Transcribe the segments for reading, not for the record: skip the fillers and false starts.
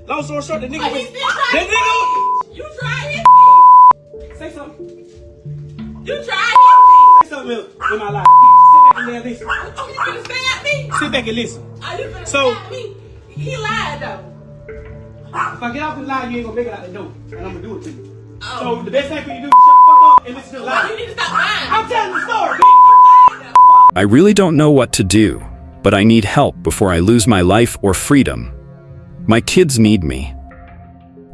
Long story short, the nigga He was... still tried The nigga... You tried his Say something. You tried Say something else in my life. Sit back and listen. Oh, you finna stab me? Sit back and listen. Oh, you finna So- stab me? He lied though. If I get off the line, you ain't gonna make it out the door. And I'm gonna do it to you. Oh. So the best thing for you to do is shut the fuck up and listen to the Oh, lie. you need to stop lying. I'm telling the story, bitch. You lied though. I really don't know what to do, but I need help before I lose my life or freedom. My kids need me.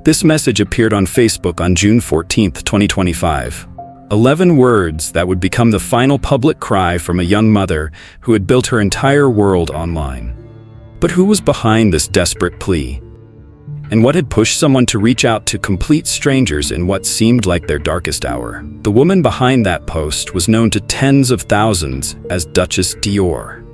This message appeared on Facebook on June 14th, 2025. 11 words that would become the final public cry from a young mother who had built her entire world online. But who was behind this desperate plea? And what had pushed someone to reach out to complete strangers in what seemed like their darkest hour? The woman behind that post was known to tens of thousands as Dutchess Dior.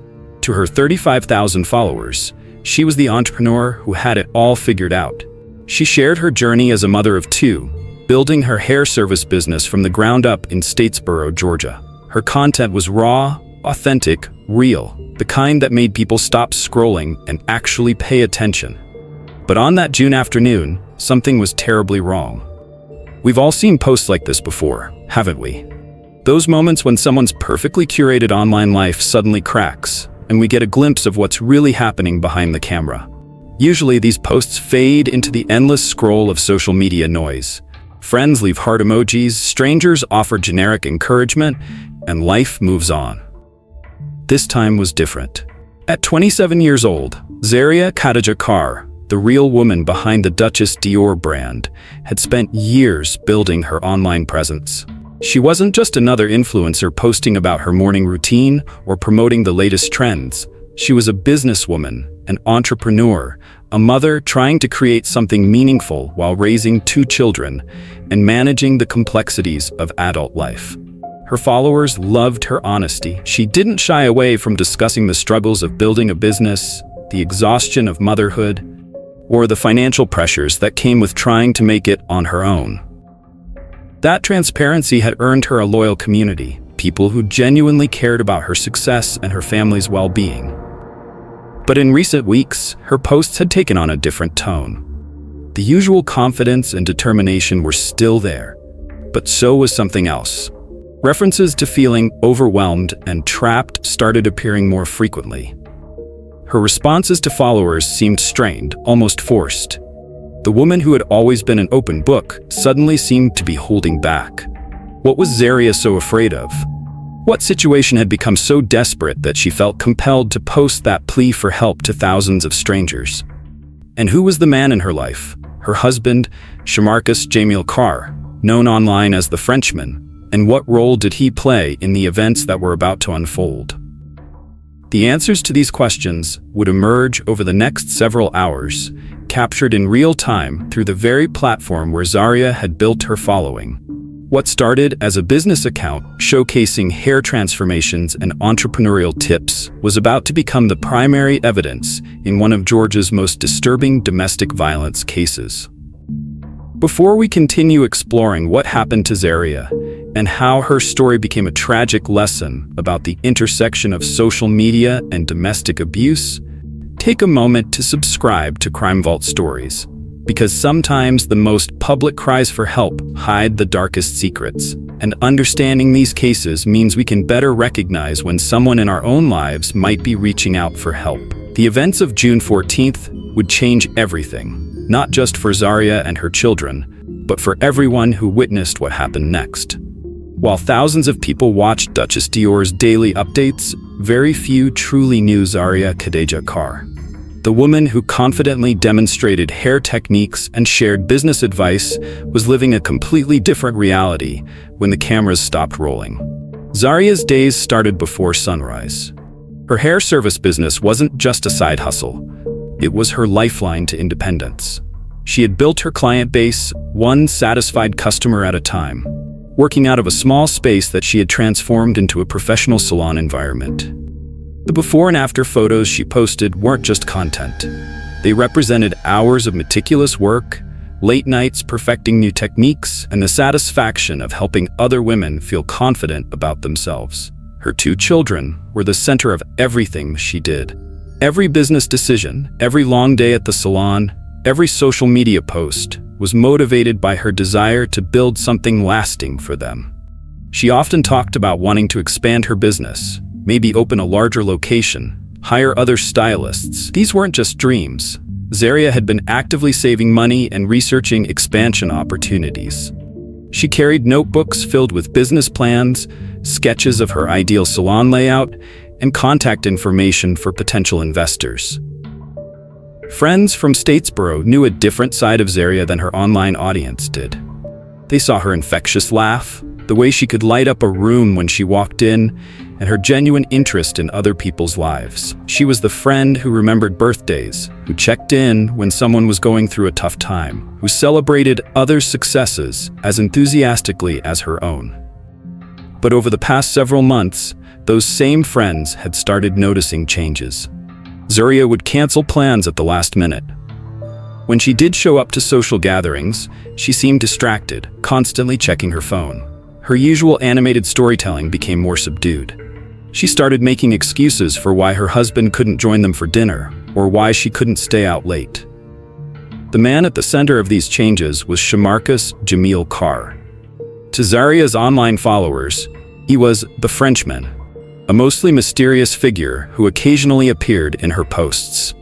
To her 35,000 followers, she was the entrepreneur who had it all figured out. She shared her journey as a mother of two, building her hair service business from the ground up in Statesboro, Georgia. Her content was raw, authentic, real, the kind that made people stop scrolling and actually pay attention. But on that June afternoon, something was terribly wrong. We've all seen posts like this before, haven't we? Those moments when someone's perfectly curated online life suddenly cracks, and we get a glimpse of what's really happening behind the camera. Usually these posts fade into the endless scroll of social media noise. Friends leave heart emojis, strangers offer generic encouragement, and life moves on. This time was different. At 27 years old, Zaria Khadija, the real woman behind the Dutchess Dior brand, had spent years building her online presence. She wasn't just another influencer posting about her morning routine or promoting the latest trends. She was a businesswoman, an entrepreneur, a mother trying to create something meaningful while raising two children and managing the complexities of adult life. Her followers loved her honesty. She didn't shy away from discussing the struggles of building a business, the exhaustion of motherhood, or the financial pressures that came with trying to make it on her own. That transparency had earned her a loyal community, people who genuinely cared about her success and her family's well-being. But in recent weeks, her posts had taken on a different tone. The usual confidence and determination were still there, but so was something else. References to feeling overwhelmed and trapped started appearing more frequently. Her responses to followers seemed strained, almost forced. The woman who had always been an open book suddenly seemed to be holding back. What was Zaria so afraid of? What situation had become so desperate that she felt compelled to post that plea for help to thousands of strangers? And who was the man in her life? Her husband, Shamarcus Jamil Carr, known online as the Frenchman, and what role did he play in the events that were about to unfold? The answers to these questions would emerge over the next several hours, captured in real time through the very platform where Zaria had built her following. What started as a business account showcasing hair transformations and entrepreneurial tips was about to become the primary evidence in one of Georgia's most disturbing domestic violence cases. Before we continue exploring what happened to Zaria and how her story became a tragic lesson about the intersection of social media and domestic abuse, take a moment to subscribe to Crime Vault Stories, because sometimes the most public cries for help hide the darkest secrets, and understanding these cases means we can better recognize when someone in our own lives might be reaching out for help. The events of June 14th would change everything, not just for Zaria and her children, but for everyone who witnessed what happened next. While thousands of people watched Dutchess Dior's daily updates, very few truly knew Zaria Khadija. The woman who confidently demonstrated hair techniques and shared business advice was living a completely different reality when the cameras stopped rolling. Zaria's days started before sunrise. Her hair service business wasn't just a side hustle. It was her lifeline to independence. She had built her client base, one satisfied customer at a time, working out of a small space that she had transformed into a professional salon environment. The before and after photos she posted weren't just content. They represented hours of meticulous work, late nights perfecting new techniques, and the satisfaction of helping other women feel confident about themselves. Her two children were the center of everything she did. Every business decision, every long day at the salon, every social media post was motivated by her desire to build something lasting for them. She often talked about wanting to expand her business, maybe open a larger location, hire other stylists. These weren't just dreams. Zaria had been actively saving money and researching expansion opportunities. She carried notebooks filled with business plans, sketches of her ideal salon layout, and contact information for potential investors. Friends from Statesboro knew a different side of Zaria than her online audience did. They saw her infectious laugh, the way she could light up a room when she walked in, and her genuine interest in other people's lives. She was the friend who remembered birthdays, who checked in when someone was going through a tough time, who celebrated others' successes as enthusiastically as her own. But over the past several months, those same friends had started noticing changes. Zaria would cancel plans at the last minute. When she did show up to social gatherings, she seemed distracted, constantly checking her phone. Her usual animated storytelling became more subdued. She started making excuses for why her husband couldn't join them for dinner, or why she couldn't stay out late. The man at the center of these changes was Shamarcus Jamil Carr. To Zaria's online followers, he was the Frenchman, a mostly mysterious figure who occasionally appeared in her posts.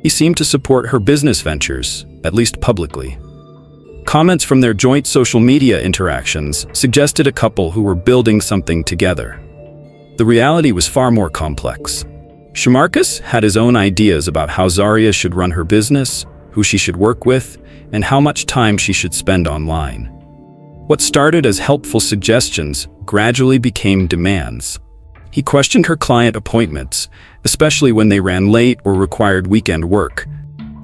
He seemed to support her business ventures, at least publicly. Comments from their joint social media interactions suggested a couple who were building something together. The reality was far more complex. Shamarcus had his own ideas about how Zaria should run her business, who she should work with, and how much time she should spend online. What started as helpful suggestions gradually became demands. He questioned her client appointments, especially when they ran late or required weekend work.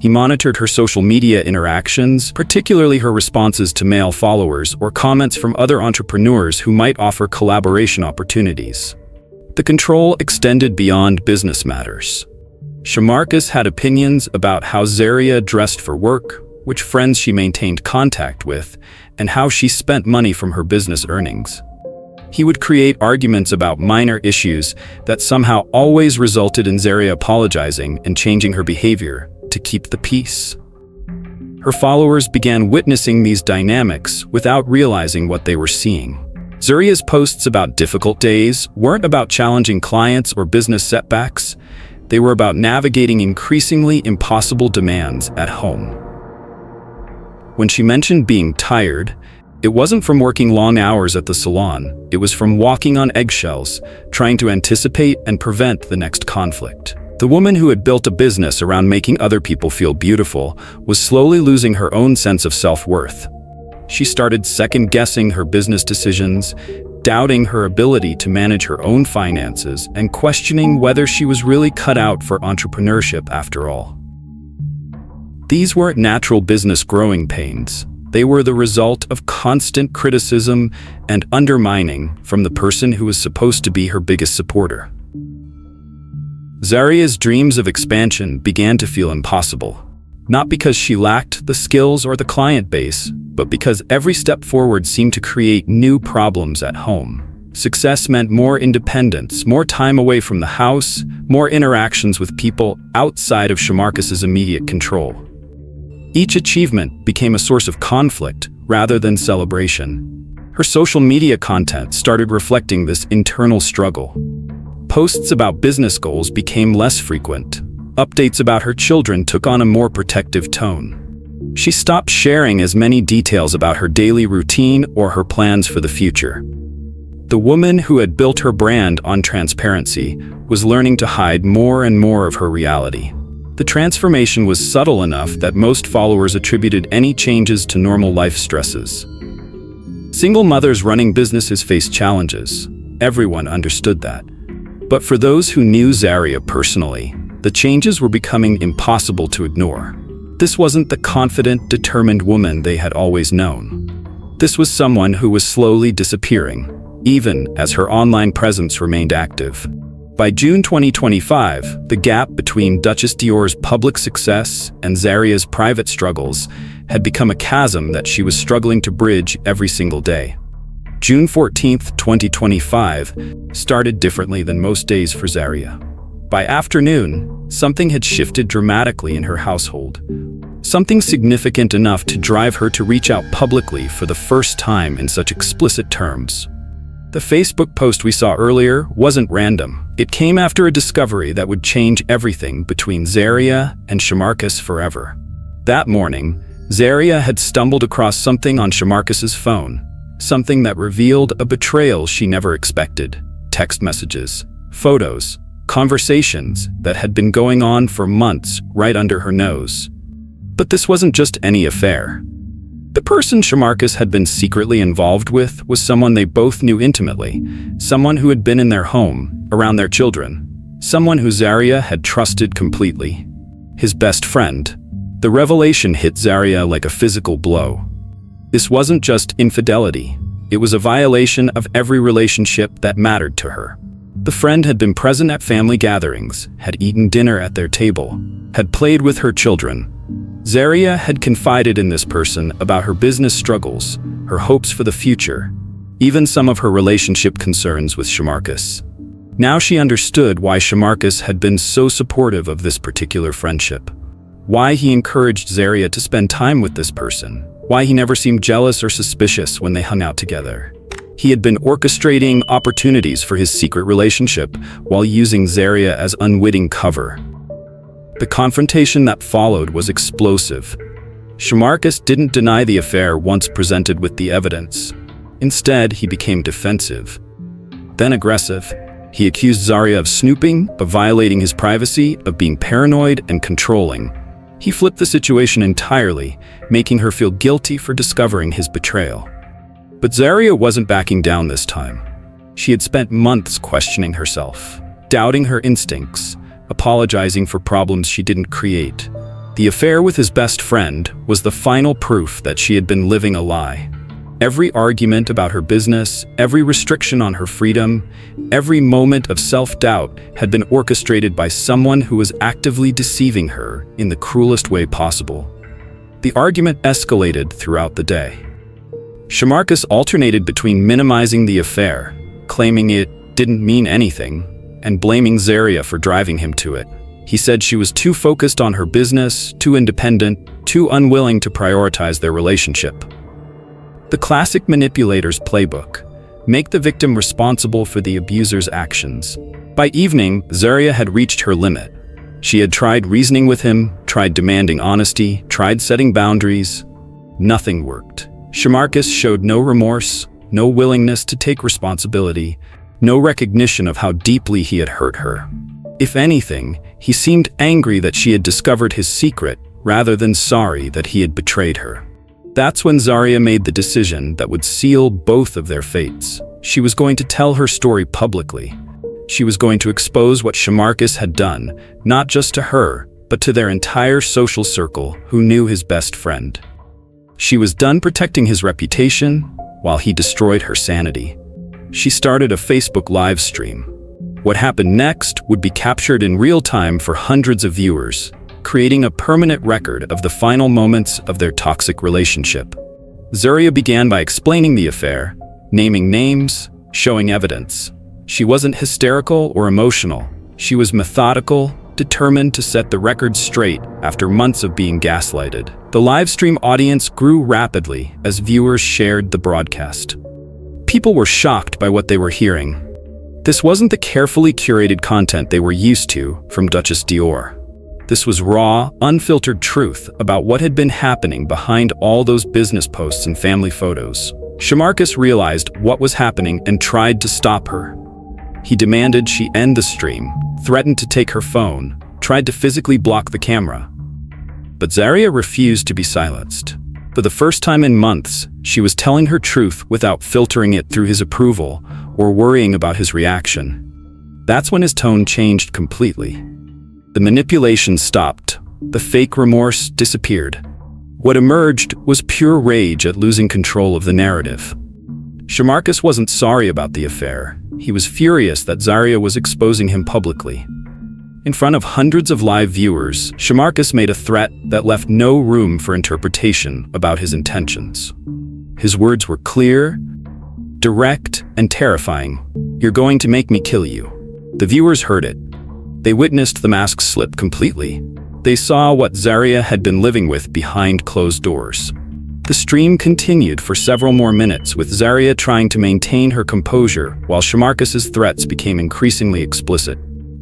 He monitored her social media interactions, particularly her responses to male followers or comments from other entrepreneurs who might offer collaboration opportunities. The control extended beyond business matters. Shamarcus had opinions about how Zaria dressed for work, which friends she maintained contact with, and how she spent money from her business earnings. He would create arguments about minor issues that somehow always resulted in Zaria apologizing and changing her behavior to keep the peace. Her followers began witnessing these dynamics without realizing what they were seeing. Zaria's posts about difficult days weren't about challenging clients or business setbacks. They were about navigating increasingly impossible demands at home. When she mentioned being tired, it wasn't from working long hours at the salon. It was from walking on eggshells, trying to anticipate and prevent the next conflict. The woman who had built a business around making other people feel beautiful was slowly losing her own sense of self-worth. She started second-guessing her business decisions, doubting her ability to manage her own finances, and questioning whether she was really cut out for entrepreneurship after all. These weren't natural business growing pains. They were the result of constant criticism and undermining from the person who was supposed to be her biggest supporter. Zaria's dreams of expansion began to feel impossible, not because she lacked the skills or the client base, but because every step forward seemed to create new problems at home. Success meant more independence, more time away from the house, more interactions with people outside of Shamarcus's immediate control. Each achievement became a source of conflict rather than celebration. Her social media content started reflecting this internal struggle. Posts about business goals became less frequent. Updates about her children took on a more protective tone. She stopped sharing as many details about her daily routine or her plans for the future. The woman who had built her brand on transparency was learning to hide more and more of her reality. The transformation was subtle enough that most followers attributed any changes to normal life stresses. Single mothers running businesses face challenges. Everyone understood that. But for those who knew Zaria personally, the changes were becoming impossible to ignore. This wasn't the confident, determined woman they had always known. This was someone who was slowly disappearing, even as her online presence remained active. By June 2025, the gap between Dutchess Dior's public success and Zaria's private struggles had become a chasm that she was struggling to bridge every single day. June 14, 2025, started differently than most days for Zaria. By afternoon, Something had shifted dramatically in her household. Something significant enough to drive her to reach out publicly for the first time in such explicit terms. The Facebook post we saw earlier wasn't random. It came after a discovery that would change everything between Zaria and Shamarcus forever. That morning, Zaria had stumbled across something on Shamarcus's phone, something that revealed a betrayal she never expected. Text messages, photos, conversations that had been going on for months right under her nose. But this wasn't just any affair. The person Shamarcus had been secretly involved with was someone they both knew intimately, someone who had been in their home, around their children, someone who Zaria had trusted completely. His best friend. The revelation hit Zaria like a physical blow. This wasn't just infidelity. It was a violation of every relationship that mattered to her. The friend had been present at family gatherings, had eaten dinner at their table, had played with her children. Zaria had confided in this person about her business struggles, her hopes for the future, even some of her relationship concerns with Shamarcus. Now she understood why Shamarcus had been so supportive of this particular friendship, why he encouraged Zaria to spend time with this person, why he never seemed jealous or suspicious when they hung out together. He had been orchestrating opportunities for his secret relationship while using Zaria as unwitting cover. The confrontation that followed was explosive. Shamarcus didn't deny the affair once presented with the evidence. Instead, he became defensive, then aggressive. He accused Zaria of snooping, of violating his privacy, of being paranoid and controlling. He flipped the situation entirely, making her feel guilty for discovering his betrayal. But Zaria wasn't backing down this time. She had spent months questioning herself, doubting her instincts, apologizing for problems she didn't create. The affair with his best friend was the final proof that she had been living a lie. Every argument about her business, every restriction on her freedom, every moment of self-doubt had been orchestrated by someone who was actively deceiving her in the cruelest way possible. The argument escalated throughout the day. Shamarcus alternated between minimizing the affair, claiming it didn't mean anything, and blaming Zaria for driving him to it. He said she was too focused on her business, too independent, too unwilling to prioritize their relationship. The classic manipulator's playbook: make the victim responsible for the abuser's actions. By evening, Zaria had reached her limit. She had tried reasoning with him, tried demanding honesty, tried setting boundaries. Nothing worked. Shamarcus showed no remorse, no willingness to take responsibility, no recognition of how deeply he had hurt her. If anything, he seemed angry that she had discovered his secret rather than sorry that he had betrayed her. That's when Zaria made the decision that would seal both of their fates. She was going to tell her story publicly. She was going to expose what Shamarcus had done, not just to her, but to their entire social circle who knew his best friend. She was done protecting his reputation while he destroyed her sanity. She started a Facebook live stream. What happened next would be captured in real time for hundreds of viewers, creating a permanent record of the final moments of their toxic relationship. Zaria began by explaining the affair, naming names, showing evidence. She wasn't hysterical or emotional. She was methodical, determined to set the record straight after months of being gaslighted. The live stream audience grew rapidly as viewers shared the broadcast. People were shocked by what they were hearing. This wasn't the carefully curated content they were used to from Dutchess Dior. This was raw, unfiltered truth about what had been happening behind all those business posts and family photos. Shamarcus realized what was happening and tried to stop her. He demanded she end the stream, threatened to take her phone, tried to physically block the camera. But Zaria refused to be silenced. For the first time in months, she was telling her truth without filtering it through his approval or worrying about his reaction. That's when his tone changed completely. The manipulation stopped. The fake remorse disappeared. What emerged was pure rage at losing control of the narrative. Shamarcus wasn't sorry about the affair. He was furious that Zaria was exposing him publicly. In front of hundreds of live viewers, Shamarcus made a threat that left no room for interpretation about his intentions. His words were clear, direct, and terrifying. "You're going to make me kill you." The viewers heard it. They witnessed the mask slip completely. They saw what Zaria had been living with behind closed doors. The stream continued for several more minutes, with Zaria trying to maintain her composure while Shamarcus's threats became increasingly explicit.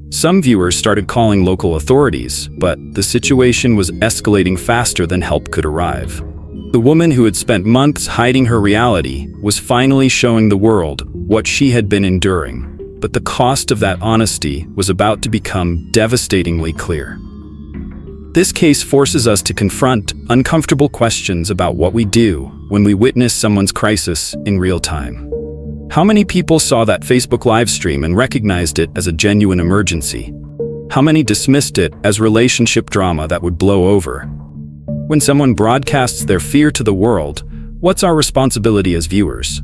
Some viewers started calling local authorities, but the situation was escalating faster than help could arrive. The woman who had spent months hiding her reality was finally showing the world what she had been enduring, but the cost of that honesty was about to become devastatingly clear. This case forces us to confront uncomfortable questions about what we do when we witness someone's crisis in real time. How many people saw that Facebook live stream and recognized it as a genuine emergency? How many dismissed it as relationship drama that would blow over? When someone broadcasts their fear to the world, what's our responsibility as viewers?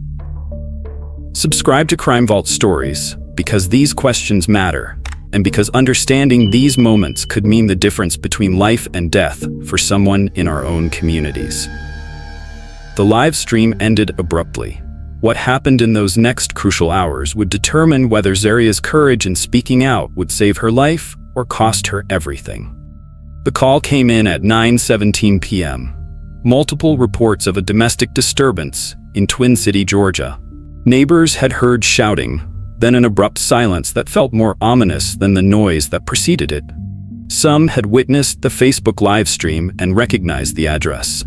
Subscribe to Crime Vault Stories because these questions matter, and because understanding these moments could mean the difference between life and death for someone in our own communities. The live stream ended abruptly. What happened in those next crucial hours would determine whether Zaria's courage in speaking out would save her life or cost her everything. The call came in at 9:17 p.m. Multiple reports of a domestic disturbance in Twin City, Georgia. Neighbors had heard shouting, then an abrupt silence that felt more ominous than the noise that preceded it. Some had witnessed the Facebook live stream and recognized the address.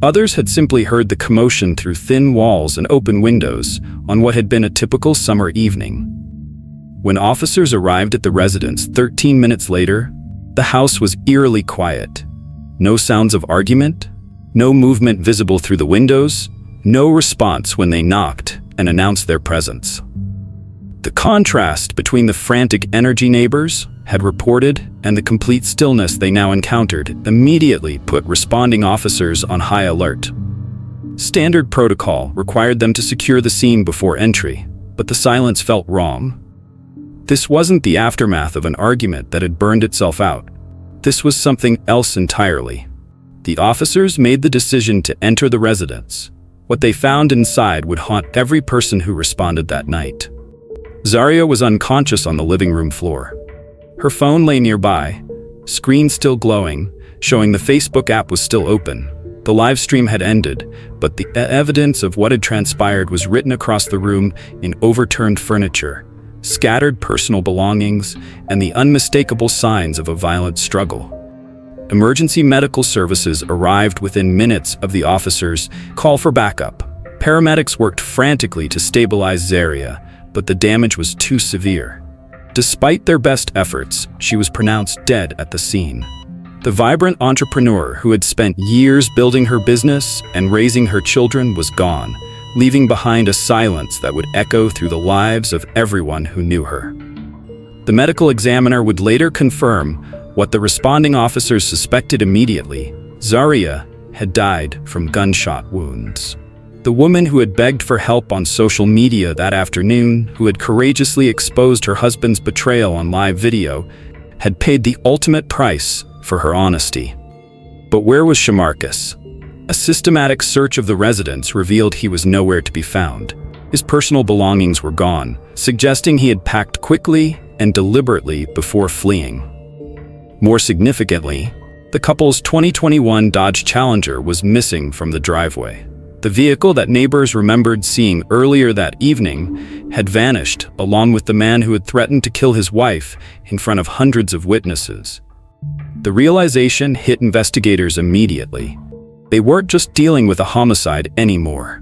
Others had simply heard the commotion through thin walls and open windows on what had been a typical summer evening. When officers arrived at the residence 13 minutes later, the house was eerily quiet. No sounds of argument, no movement visible through the windows, no response when they knocked and announced their presence. The contrast between the frantic energy neighbors had reported and the complete stillness they now encountered immediately put responding officers on high alert. Standard protocol required them to secure the scene before entry, but the silence felt wrong. This wasn't the aftermath of an argument that had burned itself out. This was something else entirely. The officers made the decision to enter the residence. What they found inside would haunt every person who responded that night. Zaria was unconscious on the living room floor. Her phone lay nearby, screen still glowing, showing the Facebook app was still open. The live stream had ended, but the evidence of what had transpired was written across the room in overturned furniture, scattered personal belongings, and the unmistakable signs of a violent struggle. Emergency medical services arrived within minutes of the officers' call for backup. Paramedics worked frantically to stabilize Zaria, but the damage was too severe. Despite their best efforts, she was pronounced dead at the scene. The vibrant entrepreneur who had spent years building her business and raising her children was gone, leaving behind a silence that would echo through the lives of everyone who knew her. The medical examiner would later confirm what the responding officers suspected immediately: Zaria had died from gunshot wounds. The woman who had begged for help on social media that afternoon, who had courageously exposed her husband's betrayal on live video, had paid the ultimate price for her honesty. But where was Shamarcus? A systematic search of the residence revealed he was nowhere to be found. His personal belongings were gone, suggesting he had packed quickly and deliberately before fleeing. More significantly, the couple's 2021 Dodge Challenger was missing from the driveway. The vehicle that neighbors remembered seeing earlier that evening had vanished, along with the man who had threatened to kill his wife in front of hundreds of witnesses. The realization hit investigators immediately. They weren't just dealing with a homicide anymore.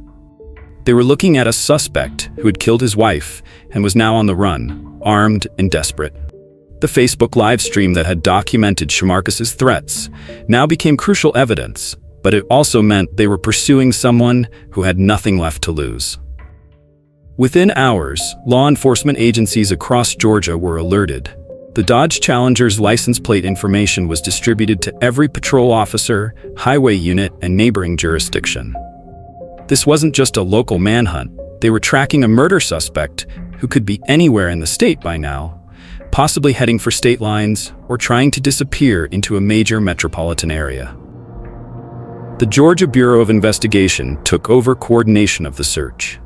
They were looking at a suspect who had killed his wife and was now on the run, armed and desperate. The Facebook live stream that had documented Shamarcus's threats now became crucial evidence, but it also meant they were pursuing someone who had nothing left to lose. Within hours, law enforcement agencies across Georgia were alerted. The Dodge Challenger's license plate information was distributed to every patrol officer, highway unit, and neighboring jurisdiction. This wasn't just a local manhunt. They were tracking a murder suspect who could be anywhere in the state by now, possibly heading for state lines or trying to disappear into a major metropolitan area. The Georgia Bureau of Investigation took over coordination of the search.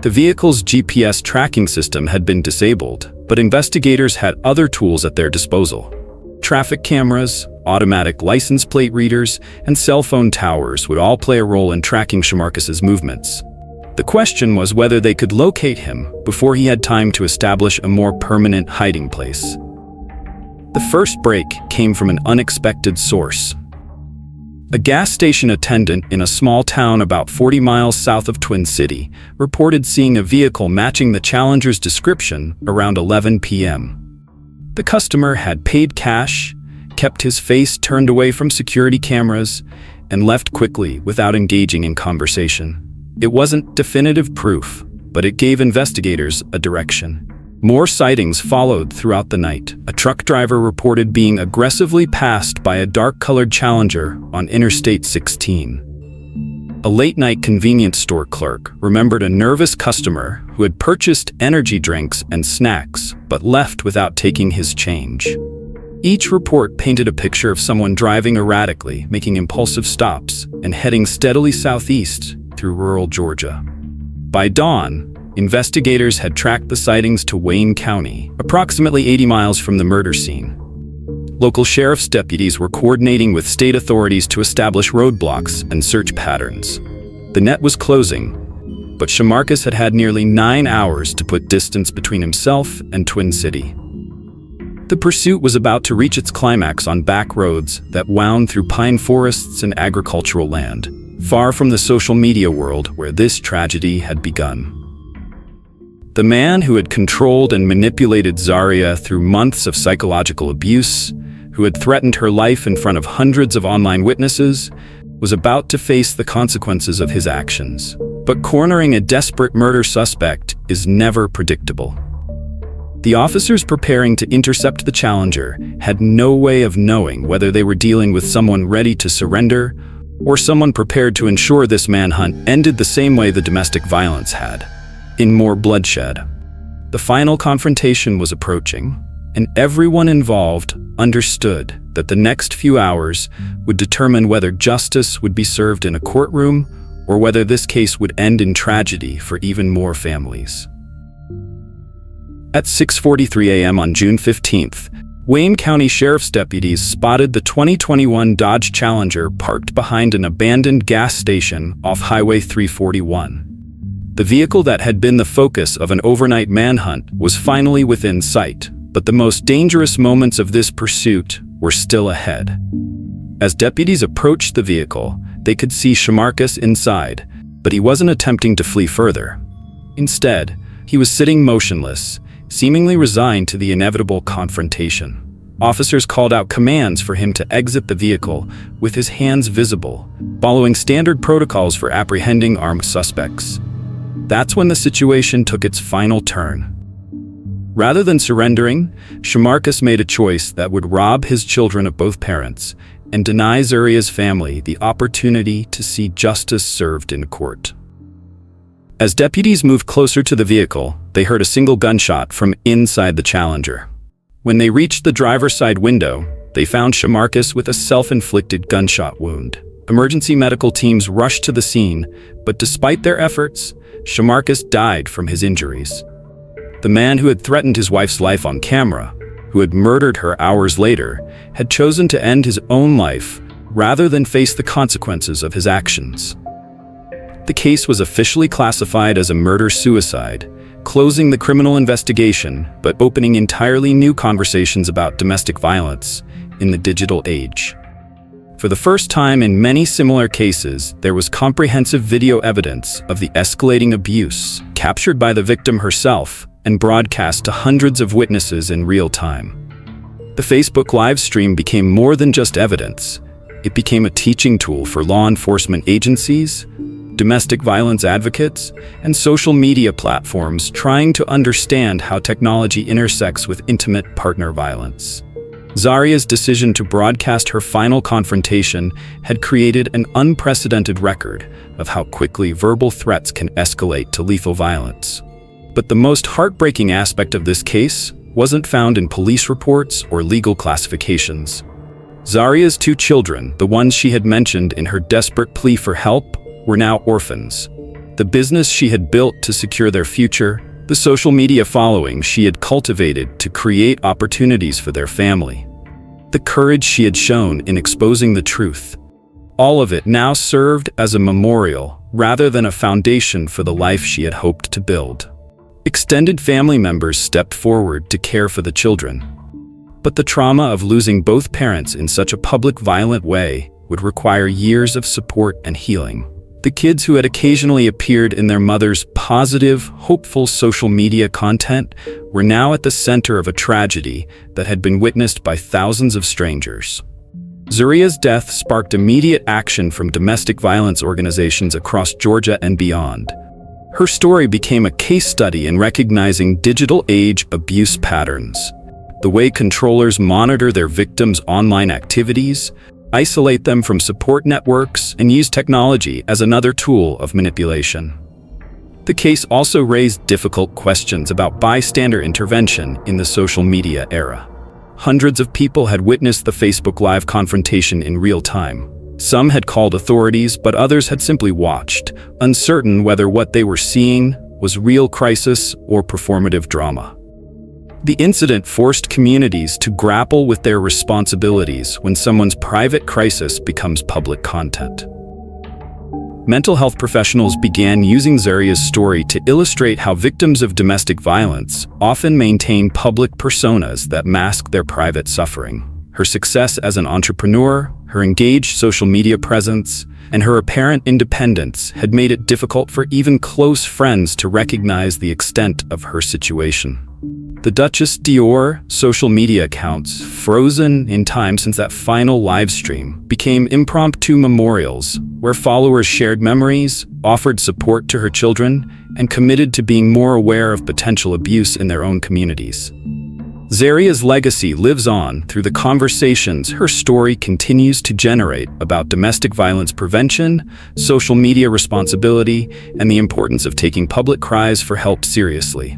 The vehicle's GPS tracking system had been disabled, but investigators had other tools at their disposal. Traffic cameras, automatic license plate readers, and cell phone towers would all play a role in tracking Shamarcus's movements. The question was whether they could locate him before he had time to establish a more permanent hiding place. The first break came from an unexpected source. A gas station attendant in a small town about 40 miles south of Twin City reported seeing a vehicle matching the Challenger's description around 11 p.m. The customer had paid cash, kept his face turned away from security cameras, and left quickly without engaging in conversation. It wasn't definitive proof, but it gave investigators a direction. More sightings followed throughout the night. A truck driver reported being aggressively passed by a dark-colored Challenger on Interstate 16. A late-night convenience store clerk remembered a nervous customer who had purchased energy drinks and snacks but left without taking his change. Each report painted a picture of someone driving erratically, making impulsive stops, and heading steadily southeast through rural Georgia. By dawn, investigators had tracked the sightings to Wayne County, approximately 80 miles from the murder scene. Local sheriff's deputies were coordinating with state authorities to establish roadblocks and search patterns. The net was closing, but Shamarcus had had nearly 9 hours to put distance between himself and Twin City. The pursuit was about to reach its climax on back roads that wound through pine forests and agricultural land, far from the social media world where this tragedy had begun. The man who had controlled and manipulated Zaria through months of psychological abuse, who had threatened her life in front of hundreds of online witnesses, was about to face the consequences of his actions. But cornering a desperate murder suspect is never predictable. The officers preparing to intercept the Challenger had no way of knowing whether they were dealing with someone ready to surrender or someone prepared to ensure this manhunt ended the same way the domestic violence had, in more bloodshed. The final confrontation was approaching, and everyone involved understood that the next few hours would determine whether justice would be served in a courtroom or whether this case would end in tragedy for even more families. At 6:43 a.m. on June 15th, Wayne County Sheriff's deputies spotted the 2021 Dodge Challenger parked behind an abandoned gas station off Highway 341. The vehicle that had been the focus of an overnight manhunt was finally within sight, but the most dangerous moments of this pursuit were still ahead. As deputies approached the vehicle, they could see Shamarcus inside, but he wasn't attempting to flee further. Instead, he was sitting motionless, seemingly resigned to the inevitable confrontation. Officers called out commands for him to exit the vehicle with his hands visible, following standard protocols for apprehending armed suspects. That's when the situation took its final turn. Rather than surrendering, Shamarcus made a choice that would rob his children of both parents and deny Zaria's family the opportunity to see justice served in court. As deputies moved closer to the vehicle, they heard a single gunshot from inside the Challenger. When they reached the driver's side window, they found Shamarcus with a self-inflicted gunshot wound. Emergency medical teams rushed to the scene, but despite their efforts, Shamarcus died from his injuries. The man who had threatened his wife's life on camera, who had murdered her hours later, had chosen to end his own life rather than face the consequences of his actions. The case was officially classified as a murder-suicide, closing the criminal investigation but opening entirely new conversations about domestic violence in the digital age. For the first time in many similar cases, there was comprehensive video evidence of the escalating abuse, captured by the victim herself and broadcast to hundreds of witnesses in real time. The Facebook live stream became more than just evidence. It became a teaching tool for law enforcement agencies, domestic violence advocates, and social media platforms trying to understand how technology intersects with intimate partner violence. Zaria's decision to broadcast her final confrontation had created an unprecedented record of how quickly verbal threats can escalate to lethal violence. But the most heartbreaking aspect of this case wasn't found in police reports or legal classifications. Zaria's 2 children, the ones she had mentioned in her desperate plea for help, were now orphans. The business she had built to secure their future, the social media following she had cultivated to create opportunities for their family. The courage she had shown in exposing the truth. All of it now served as a memorial rather than a foundation for the life she had hoped to build. Extended family members stepped forward to care for the children. But the trauma of losing both parents in such a public, violent way would require years of support and healing. The kids who had occasionally appeared in their mother's positive, hopeful social media content were now at the center of a tragedy that had been witnessed by thousands of strangers. Zuria's death sparked immediate action from domestic violence organizations across Georgia and beyond. Her story became a case study in recognizing digital age abuse patterns, the way controllers monitor their victims' online activities, isolate them from support networks, and use technology as another tool of manipulation. The case also raised difficult questions about bystander intervention in the social media era. Hundreds of people had witnessed the Facebook Live confrontation in real time. Some had called authorities, but others had simply watched, uncertain whether what they were seeing was real crisis or performative drama. The incident forced communities to grapple with their responsibilities when someone's private crisis becomes public content. Mental health professionals began using Zuria's story to illustrate how victims of domestic violence often maintain public personas that mask their private suffering. Her success as an entrepreneur, her engaged social media presence, and her apparent independence had made it difficult for even close friends to recognize the extent of her situation. The Dutchess Dior social media accounts, frozen in time since that final live stream, became impromptu memorials where followers shared memories, offered support to her children, and committed to being more aware of potential abuse in their own communities. Zuria's legacy lives on through the conversations her story continues to generate about domestic violence prevention, social media responsibility, and the importance of taking public cries for help seriously.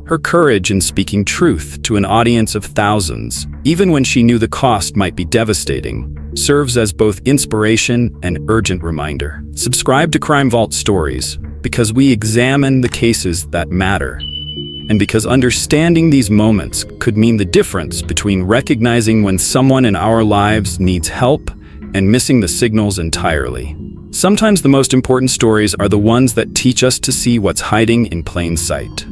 Her courage in speaking truth to an audience of thousands, even when she knew the cost might be devastating, serves as both inspiration and urgent reminder. Subscribe to Crime Vault Stories because we examine the cases that matter, and because understanding these moments could mean the difference between recognizing when someone in our lives needs help and missing the signals entirely. Sometimes the most important stories are the ones that teach us to see what's hiding in plain sight.